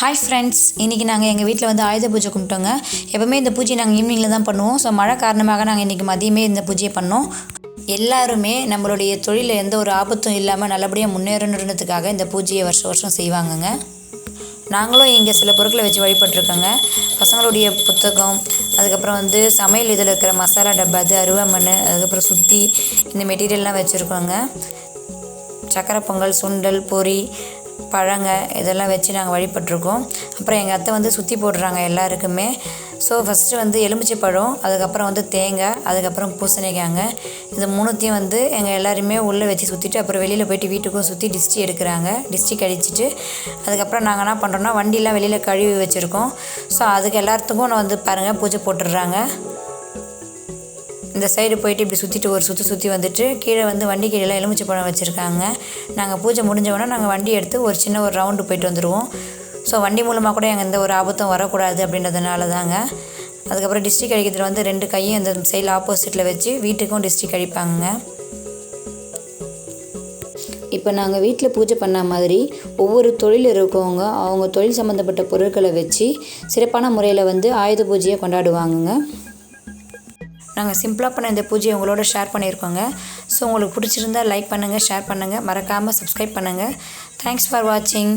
Hi friends, இன்றைக்கி நாங்கள் எங்கள் வீட்டில் வந்து ஆயுத பூஜை கும்பிட்டோங்க. எப்போவுமே இந்த பூஜை நாங்கள் ஈவினிங்கில் தான் பண்ணுவோம். ஸோ மழை காரணமாக நாங்கள் இன்றைக்கி மதியமே இந்த பூஜையை பண்ணோம். எல்லாருமே நம்மளுடைய தொழிலில் எந்த ஒரு ஆபத்தும் இல்லாமல் நல்லபடியாக முன்னேறணுன்றதுக்காக இந்த பூஜையை வருஷம் வருஷம் செய்வாங்கங்க. நாங்களும் இங்கே சில பொருட்களை வச்சு வழிபட்டுருக்கோங்க. பசங்களுடைய புத்தகம், அதுக்கப்புறம் வந்து சமையல் இதில் இருக்கிற மசாலா டப்பா, அது அருவாமனை, அதுக்கப்புறம் சுத்தி, இந்த மெட்டீரியல்லாம் வச்சுருக்கோங்க. சக்கரை பொங்கல், சுண்டல், பொரி, பழங்க இதெல்லாம் வச்சு நாங்கள் வழிபட்டிருக்கோம். அப்புறம் எங்கள் அத்தை வந்து சுற்றி போடுறாங்க எல்லாருக்குமே. ஸோ ஃபஸ்ட்டு வந்து எலுமிச்சை பழம், அதுக்கப்புறம் வந்து தேங்காய், அதுக்கப்புறம் பூசணிக்காங்க. இது மூணுத்தையும் வந்து எங்கள் எல்லாருமே உள்ளே வச்சு சுற்றிட்டு அப்புறம் வெளியில் போய்ட்டு வீட்டுக்கும் சுற்றி டிஸ்டி எடுக்கிறாங்க. டிஸ்டி கழிச்சிட்டு அதுக்கப்புறம் நாங்கள் என்ன பண்ணுறோன்னா வண்டிலாம் வெளியில் கழுவி வச்சுருக்கோம். ஸோ அதுக்கு எல்லாத்துக்கும் நான் வந்து பாருங்கள் பூஜை போட்டுடுறாங்க. இந்த சைடு போய்ட்டு இப்படி சுற்றிட்டு ஒரு சுற்றி வந்துட்டு கீழே வந்து வண்டி கீழெலாம் எலுமிச்சை பழம் வச்சுருக்காங்க. நாங்கள் பூஜை முடிஞ்சவொடனே நாங்கள் வண்டி எடுத்து ஒரு சின்ன ஒரு ரவுண்டு போய்ட்டு வந்துடுவோம். ஸோ வண்டி மூலமாக கூட எங்கள் எந்த ஒரு ஆபத்தும் வரக்கூடாது அப்படின்றதுனால தாங்க. அதுக்கப்புறம் டிஸ்ட்ரிக் கழிக்கிறதுல வந்து 2 கையும் அந்த சைடில் ஆப்போசிட்டில் வச்சு வீட்டுக்கும் டிஸ்ட்ரிக் கழிப்பாங்க. இப்போ நாங்கள் வீட்டில் பூஜை பண்ண மாதிரி ஒவ்வொரு தொழில் இருக்கவங்க அவங்க தொழில் சம்மந்தப்பட்ட பொருட்களை வச்சு சிறப்பான முறையில் வந்து ஆயுத பூஜையை கொண்டாடுவாங்கங்க. நாங்கள் சிம்பிளாக பண்ண இந்த பூஜையை உங்களோட ஷேர் பண்ணியிருக்கோங்க. ஸோ உங்களுக்கு பிடிச்சிருந்தா லைக் பண்ணுங்கள், ஷேர் பண்ணுங்கள், மறக்காமல் சப்ஸ்கிரைப் பண்ணுங்கள். தேங்க்ஸ் ஃபார் வாட்சிங்.